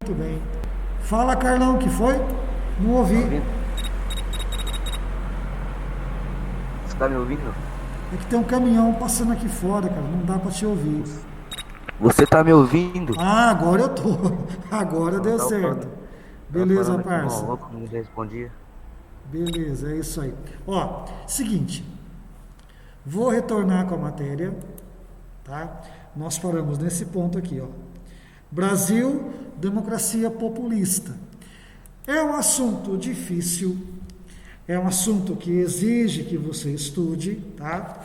Muito bem. Fala, Carlão, que foi? Não Tá ouvi. ouvindo? Você tá me ouvindo? É que tem um caminhão passando aqui fora, cara. Não dá pra te ouvir. Você tá me ouvindo? Ah, agora eu tô. Agora Eu deu tava certo. falando, tava Beleza, falando aqui mal parça. alto, não me respondia. Beleza, é isso aí. Ó, seguinte. Vou retornar com a matéria, tá? Nós paramos nesse ponto aqui, ó. Brasil, democracia populista. É um assunto difícil, é um assunto que exige que você estude, tá?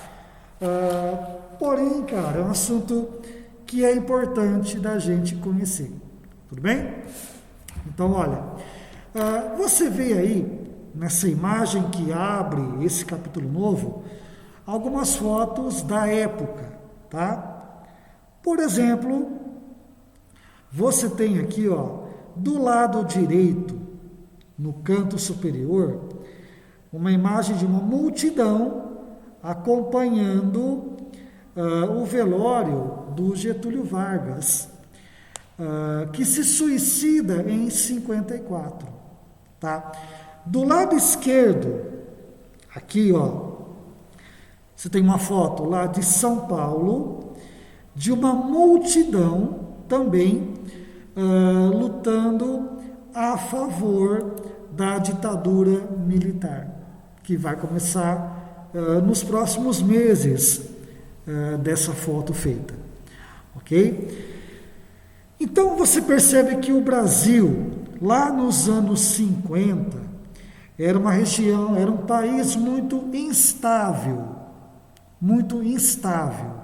Porém, cara, é um assunto que é importante da gente conhecer. Tudo bem? Então, olha, você vê aí, nessa imagem que abre esse capítulo novo, algumas fotos da época, tá? Por exemplo, você tem aqui, ó, do lado direito, no canto superior, uma imagem de uma multidão acompanhando o velório do Getúlio Vargas, que se suicida em 54, tá? Do lado esquerdo, aqui, ó, você tem uma foto lá de São Paulo, de uma multidão também lutando a favor da ditadura militar, que vai começar nos próximos meses dessa foto feita, ok? Então você percebe que o Brasil, lá nos anos 50, era uma região, era um país muito instável, muito instável.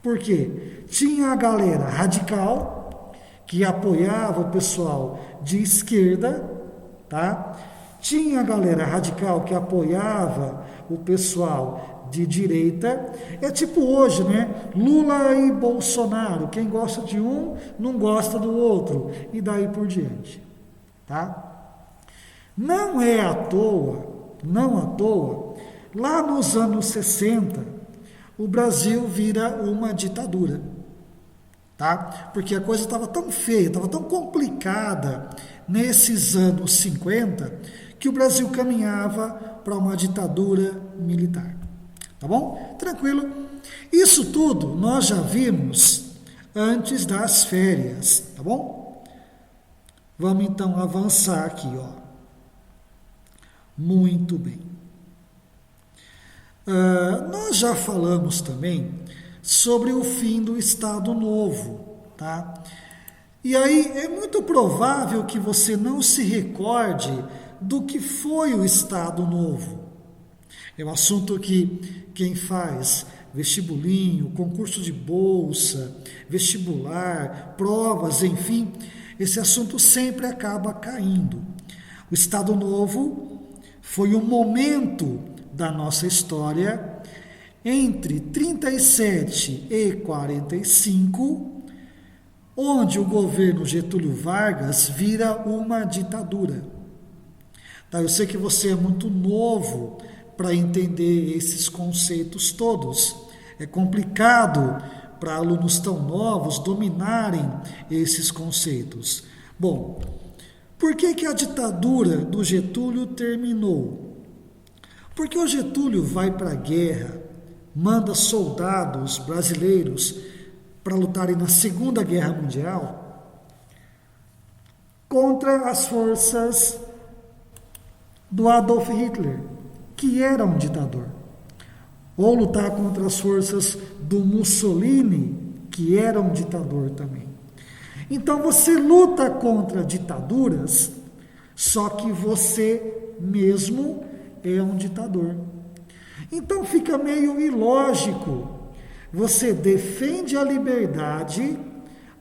Por quê? Tinha a galera radical, que apoiava o pessoal de esquerda, tá? Tinha a galera radical que apoiava o pessoal de direita. É tipo hoje, né? Lula e Bolsonaro. Quem gosta de um, não gosta do outro. E daí por diante, tá? Não é à toa, não à toa, lá nos anos 60, o Brasil vira uma ditadura, tá? Porque a coisa estava tão feia, estava tão complicada nesses anos 50, que o Brasil caminhava para uma ditadura militar, tá bom? Tranquilo? Isso tudo nós já vimos antes das férias, tá bom? Vamos então avançar aqui, ó. Muito bem. Nós já falamos também sobre o fim do Estado Novo, tá? E aí é muito provável que você não se recorde do que foi o Estado Novo. É um assunto que quem faz vestibulinho, concurso de bolsa, vestibular, provas, enfim, esse assunto sempre acaba caindo. O Estado Novo foi um momento da nossa história entre 37 e 45, onde o governo Getúlio Vargas vira uma ditadura. Tá, eu sei que você é muito novo para entender esses conceitos todos. É complicado para alunos tão novos dominarem esses conceitos. Bom, por que a ditadura do Getúlio terminou? Porque o Getúlio vai para a guerra, manda soldados brasileiros para lutarem na Segunda Guerra Mundial contra as forças do Adolf Hitler, que era um ditador. Ou lutar contra as forças do Mussolini, que era um ditador também. Então você luta contra ditaduras, só que você mesmo é um ditador. Então fica meio ilógico. Você defende a liberdade,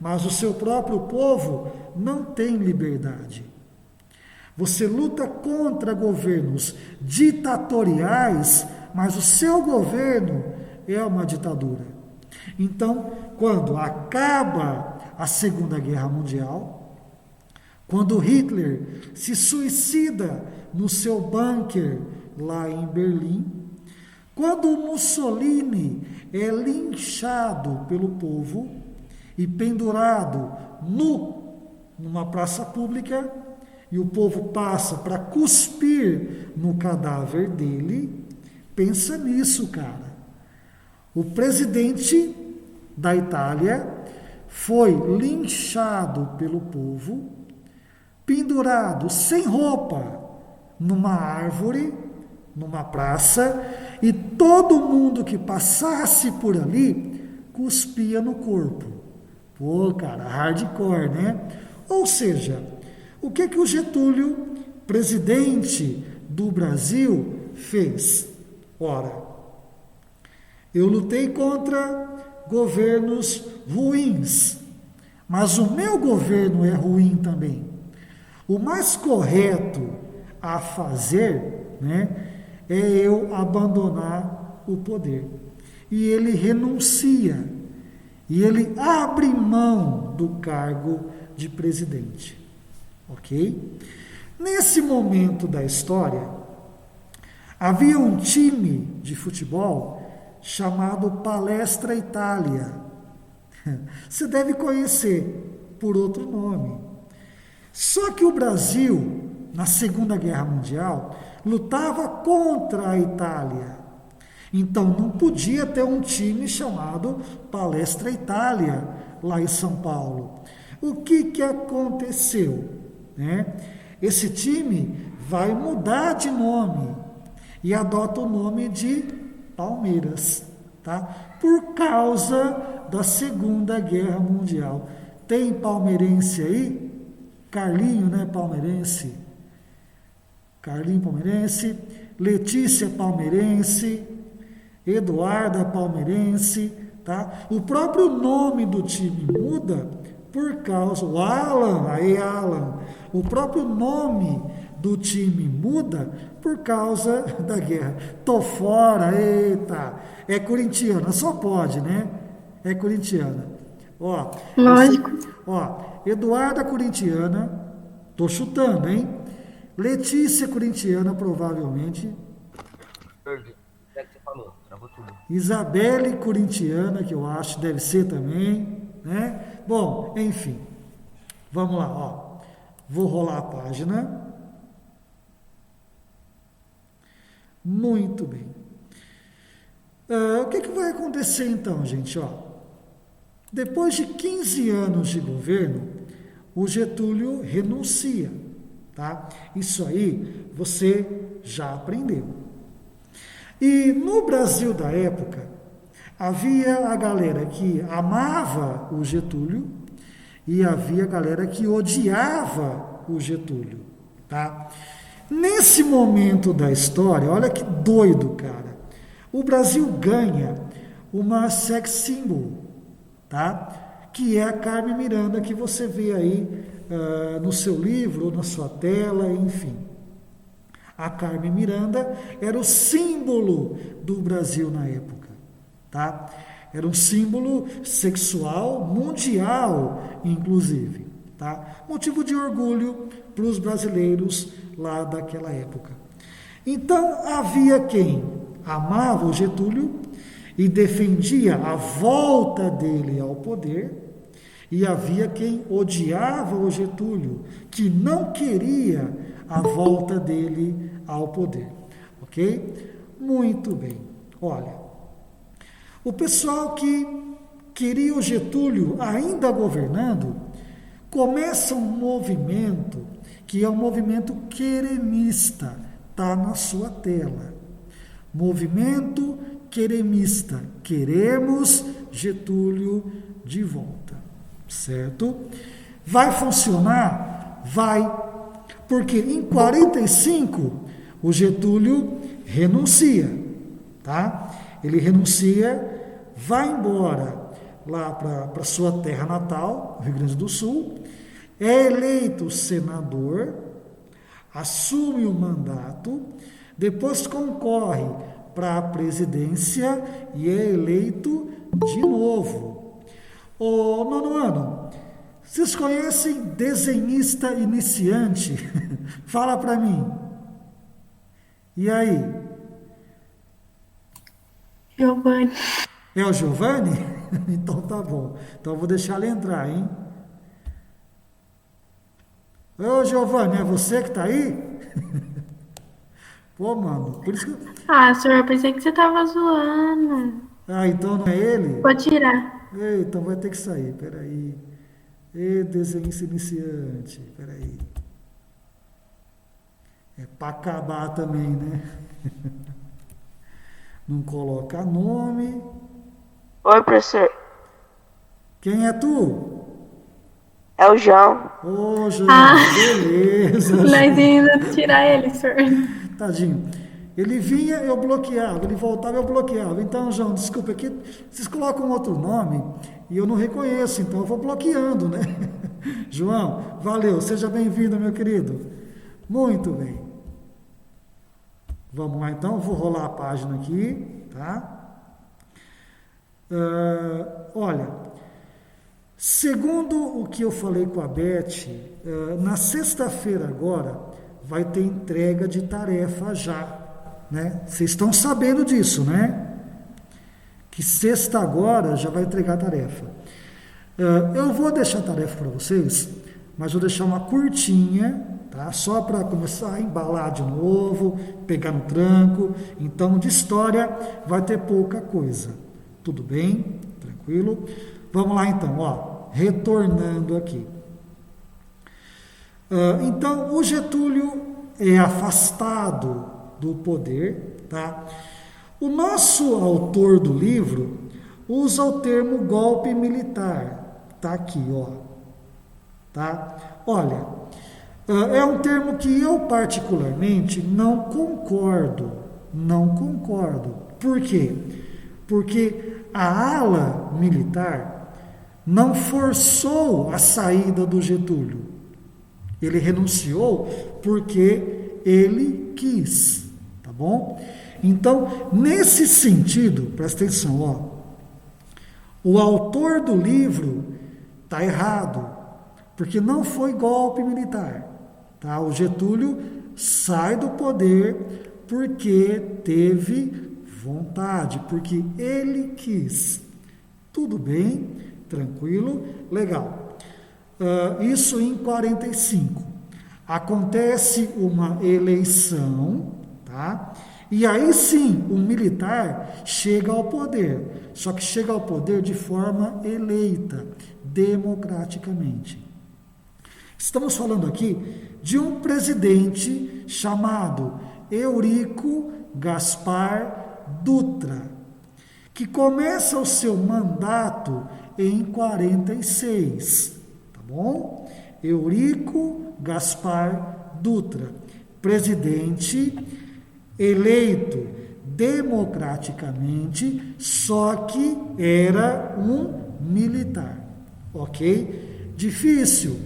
mas o seu próprio povo não tem liberdade. Você luta contra governos ditatoriais, mas o seu governo é uma ditadura. Então, quando acaba a Segunda Guerra Mundial, quando Hitler se suicida no seu bunker lá em Berlim, quando Mussolini é linchado pelo povo e pendurado nu numa praça pública e o povo passa para cuspir no cadáver dele, pensa nisso, cara. O presidente da Itália foi linchado pelo povo, pendurado sem roupa numa árvore, numa praça, e todo mundo que passasse por ali cuspia no corpo. Pô, cara, hardcore, né? Ou seja, o que o Getúlio, presidente do Brasil, fez? Ora, eu lutei contra governos ruins, mas o meu governo é ruim também. O mais correto a fazer, né, é eu abandonar o poder. E ele renuncia, e ele abre mão do cargo de presidente. Ok? Nesse momento da história, havia um time de futebol chamado Palestra Itália. Você deve conhecer por outro nome. Só que o Brasil, na Segunda Guerra Mundial, lutava contra a Itália. Então não podia ter um time chamado Palestra Itália lá em São Paulo. O que aconteceu? Esse time vai mudar de nome e adota o nome de Palmeiras, tá? Por causa da Segunda Guerra Mundial. Tem palmeirense aí? Carlinho, né? Palmeirense. Carlinho palmeirense. Letícia palmeirense. Eduarda palmeirense, tá? O próprio nome do time muda por causa... O Alan, aí Alan. O próprio nome do time muda por causa da guerra. Tô fora, eita. É corintiana, só pode, né? É corintiana. Ó, lógico. Eduarda corintiana, tô chutando, hein? Letícia corintiana, provavelmente. É que você falou, travou tudo. Isabelle corintiana, que eu acho deve ser também, né? Bom, enfim. Vamos lá, ó. Vou rolar a página. Muito bem. O que vai acontecer então, gente? Ó, depois de 15 anos de governo, o Getúlio renuncia, tá? Isso aí você já aprendeu. E no Brasil da época, havia a galera que amava o Getúlio e havia a galera que odiava o Getúlio, tá? Nesse momento da história, olha que doido, cara. O Brasil ganha uma sex symbol, tá? Que é a Carmen Miranda, que você vê aí no seu livro, ou na sua tela, enfim. A Carmen Miranda era o símbolo do Brasil na época, tá? Era um símbolo sexual mundial, inclusive, tá? Motivo de orgulho para os brasileiros lá daquela época. Então, havia quem amava o Getúlio e defendia a volta dele ao poder, e havia quem odiava o Getúlio, que não queria a volta dele ao poder. Ok? Muito bem. Olha, o pessoal que queria o Getúlio ainda governando, começa um movimento que é um movimento queremista, está na sua tela. Movimento queremista. Queremos Getúlio de volta. Certo? Vai funcionar? Vai. Porque em 45 o Getúlio renuncia, tá? Ele renuncia, vai embora lá para sua terra natal, Rio Grande do Sul, é eleito senador, assume o mandato, depois concorre para a presidência e é eleito de novo. Ô, nono ano, vocês conhecem desenhista iniciante? Fala para mim. E aí? Giovanni. É o Giovanni? Então tá bom. Então eu vou deixar ele entrar, hein? Ô, Giovanni, é você que tá aí? Pô, mano, por isso que... Ah, senhor, eu pensei que você tava zoando. Ah, então não é ele? Vou tirar. Ei, então vai ter que sair, peraí. Ei, desenhista iniciante, peraí. É pra acabar também, né? Não coloca nome. Oi, professor. Quem é tu? É o João. Ô, João, Ah. beleza. Nós ainda tirar ele, senhor. Tadinho. Ele vinha, eu bloqueava. Ele voltava, eu bloqueava. Então, João, desculpa, aqui vocês colocam outro nome e eu não reconheço, então eu vou bloqueando, né? João, valeu. Seja bem-vindo, meu querido. Muito bem. Vamos lá, então. Vou rolar a página aqui, tá? Olha, segundo o que eu falei com a Beth, na sexta-feira agora vai ter entrega de tarefa já, né? Vocês estão sabendo disso, né? Que sexta agora já vai entregar a tarefa. Eu vou deixar a tarefa para vocês, mas vou deixar uma curtinha, tá? Só para começar a embalar de novo, pegar no tranco. Então, de história vai ter pouca coisa. Tudo bem? Tranquilo? Vamos lá então, ó, retornando aqui. Então, o Getúlio é afastado do poder, tá? O nosso autor do livro usa o termo golpe militar, tá aqui, ó, tá? Olha, é um termo que eu particularmente não concordo. Por quê? Porque a ala militar não forçou a saída do Getúlio. Ele renunciou porque ele quis, tá bom? Então, nesse sentido, presta atenção, ó, o autor do livro está errado, porque não foi golpe militar, tá? O Getúlio sai do poder porque teve vontade, porque ele quis. Tudo bem, tranquilo, legal. Isso em 45. Acontece uma eleição, tá? E aí sim, um militar chega ao poder, só que chega ao poder de forma eleita, democraticamente. Estamos falando aqui de um presidente chamado Eurico Gaspar Dutra, que começa o seu mandato em 46, tá bom? Eurico Gaspar Dutra, presidente eleito democraticamente, só que era um militar, ok? Difícil?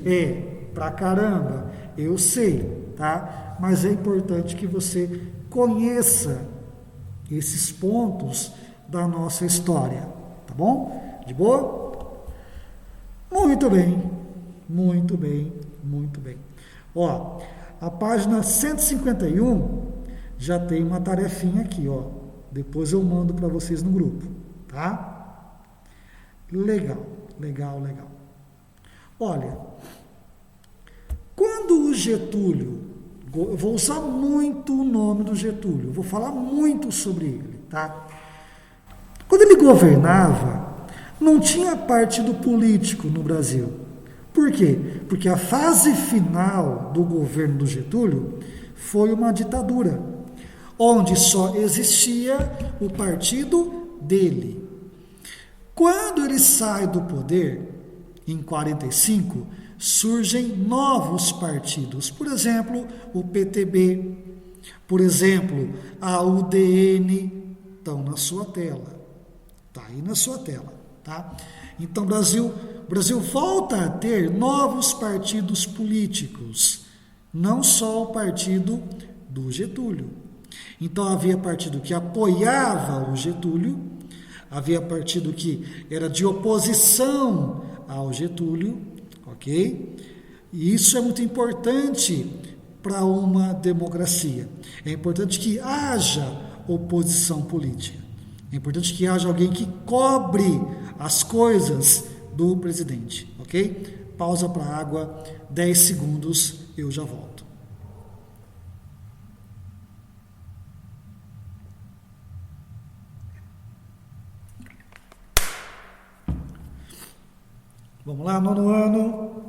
Pra caramba, eu sei, tá? Mas é importante que você conheça esses pontos da nossa história, tá bom? De boa? Muito bem, muito bem, muito bem. Ó, a página 151 já tem uma tarefinha aqui, ó. Depois eu mando para vocês no grupo, tá? Legal. Olha, quando o Getúlio, eu vou usar muito o nome do Getúlio, vou falar muito sobre ele, tá? Quando ele governava, não tinha partido político no Brasil. Por quê? Porque a fase final do governo do Getúlio foi uma ditadura, onde só existia o partido dele. Quando ele sai do poder, em 45, surgem novos partidos. Por exemplo, o PTB, por exemplo, a UDN, estão na sua tela. Está aí na sua tela, tá? Então, o Brasil volta a ter novos partidos políticos, não só o partido do Getúlio. Então, havia partido que apoiava o Getúlio, havia partido que era de oposição ao Getúlio, ok? E isso é muito importante para uma democracia. É importante que haja oposição política. É importante que haja alguém que cobre as coisas do presidente, ok? Pausa para água, 10 segundos eu já volto. Vamos lá, nono ano.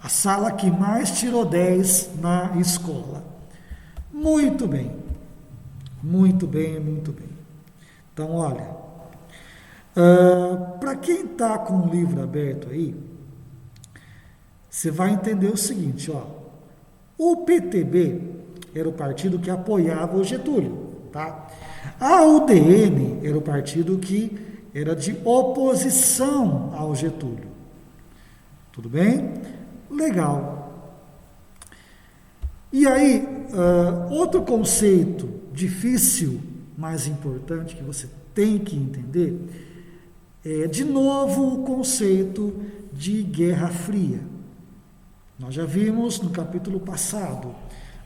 A sala que mais tirou 10 na escola. Muito bem. Muito bem, muito bem. Então, olha, para quem está com o livro aberto aí, você vai entender o seguinte, ó. O PTB era o partido que apoiava o Getúlio, tá? A UDN era o partido que era de oposição ao Getúlio. Tudo bem? Legal. E aí, outro conceito difícil, mas importante, que você tem que entender, é, de novo, o conceito de Guerra Fria. Nós já vimos no capítulo passado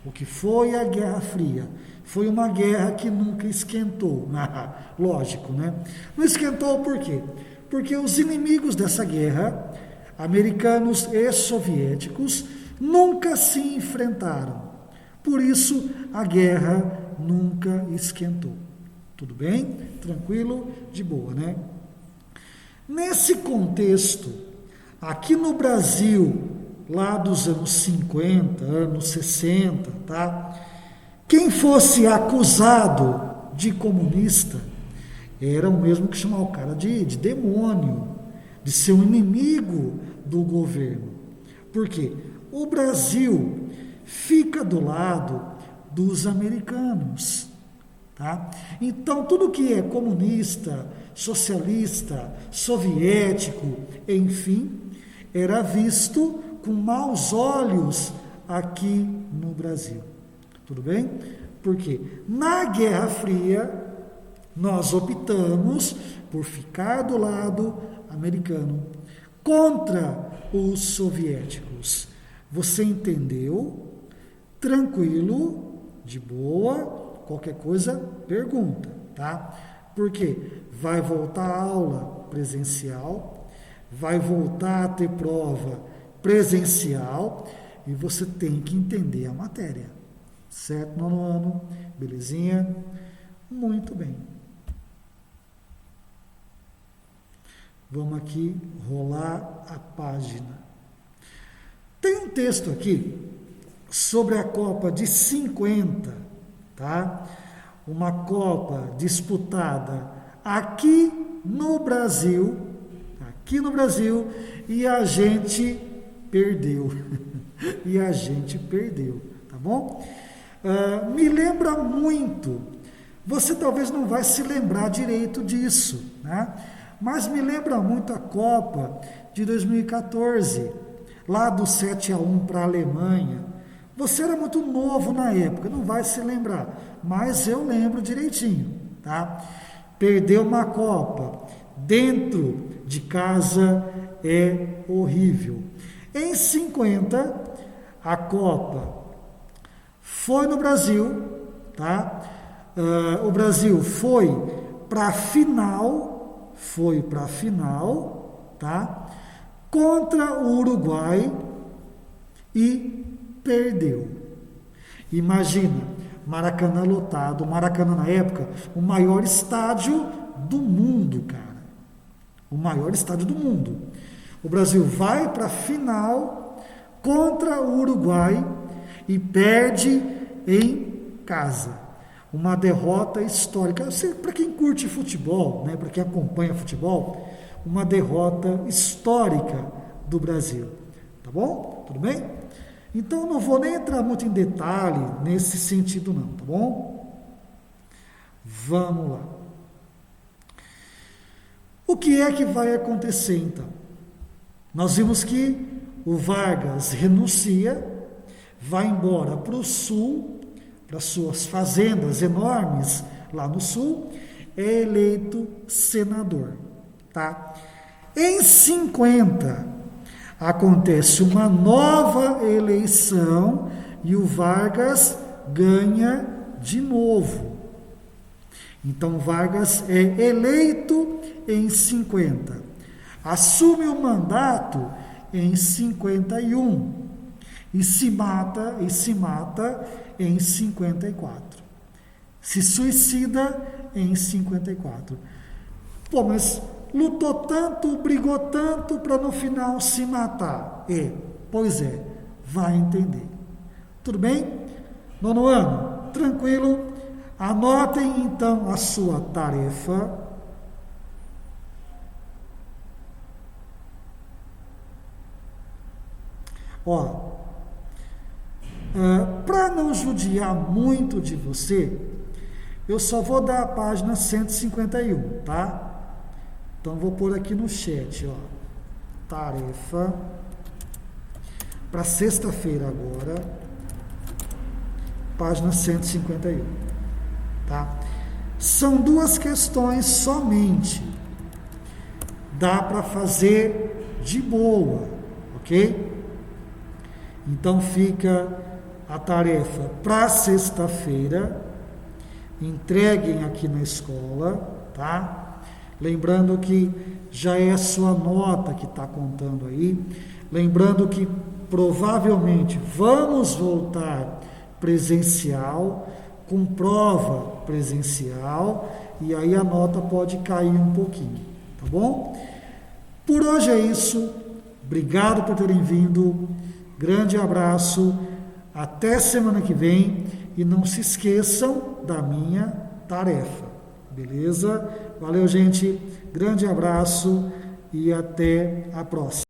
o que foi a Guerra Fria. Foi uma guerra que nunca esquentou. Lógico, né? Não esquentou por quê? Porque os inimigos dessa guerra, americanos e soviéticos, nunca se enfrentaram. Por isso, a guerra nunca esquentou. Tudo bem? Tranquilo? De boa, né? Nesse contexto, aqui no Brasil, lá dos anos 50, anos 60, tá? Quem fosse acusado de comunista era o mesmo que chamar o cara de demônio, de ser um inimigo do governo. Por quê? O Brasil fica do lado dos americanos, tá? Então, tudo que é comunista, socialista, soviético, enfim, era visto com maus olhos aqui no Brasil. Tudo bem? Porque na Guerra Fria, nós optamos por ficar do lado americano contra os soviéticos. Você entendeu? Tranquilo, de boa, qualquer coisa, pergunta, tá? Porque vai voltar a aula presencial, vai voltar a ter prova presencial e você tem que entender a matéria. Certo, nono ano? Belezinha? Muito bem. Vamos aqui rolar a página. Tem um texto aqui sobre a Copa de 50, tá? Uma Copa disputada aqui no Brasil, e a gente perdeu. E a gente perdeu, tá bom? Me lembra muito, você talvez não vai se lembrar direito disso, né? Mas me lembra muito a Copa de 2014, lá do 7-1 para a Alemanha. Você era muito novo na época, não vai se lembrar, mas eu lembro direitinho, tá? Perder uma Copa dentro de casa é horrível. Em 50, a Copa foi no Brasil, tá? O Brasil foi para a final, tá? Contra o Uruguai e perdeu. Imagina, Maracanã lotado, Maracanã na época, o maior estádio do mundo, cara. O maior estádio do mundo. O Brasil vai para a final contra o Uruguai e perde em casa. Uma derrota histórica. Para quem curte futebol, né, para quem acompanha futebol, uma derrota histórica do Brasil. Tá bom? Tudo bem? Então, não vou nem entrar muito em detalhe nesse sentido não, tá bom? Vamos lá. O que é que vai acontecer, então? Nós vimos que o Vargas renuncia, vai embora para o sul, para suas fazendas enormes lá no sul, é eleito senador, tá? Em 50, acontece uma nova eleição e o Vargas ganha de novo. Então, Vargas é eleito em 50. Assume o mandato em 51 e se mata em 54. Se suicida em 54. Pô, mas lutou tanto, brigou tanto para no final se matar. Pois é, vai entender. Tudo bem? Nono ano, tranquilo? Anotem então a sua tarefa. Para não judiar muito de você, eu só vou dar a página 151, tá? Então vou pôr aqui no chat, tarefa para sexta-feira agora, página 151, tá? São 2 questões somente. Dá para fazer de boa, ok? Então fica a tarefa para sexta-feira. Entreguem aqui na escola, tá? Lembrando que já é a sua nota que está contando aí. Lembrando que provavelmente vamos voltar presencial, com prova presencial, e aí a nota pode cair um pouquinho, tá bom? Por hoje é isso. Obrigado por terem vindo. Grande abraço. Até semana que vem. E não se esqueçam da minha tarefa. Beleza? Valeu, gente. Grande abraço e até a próxima.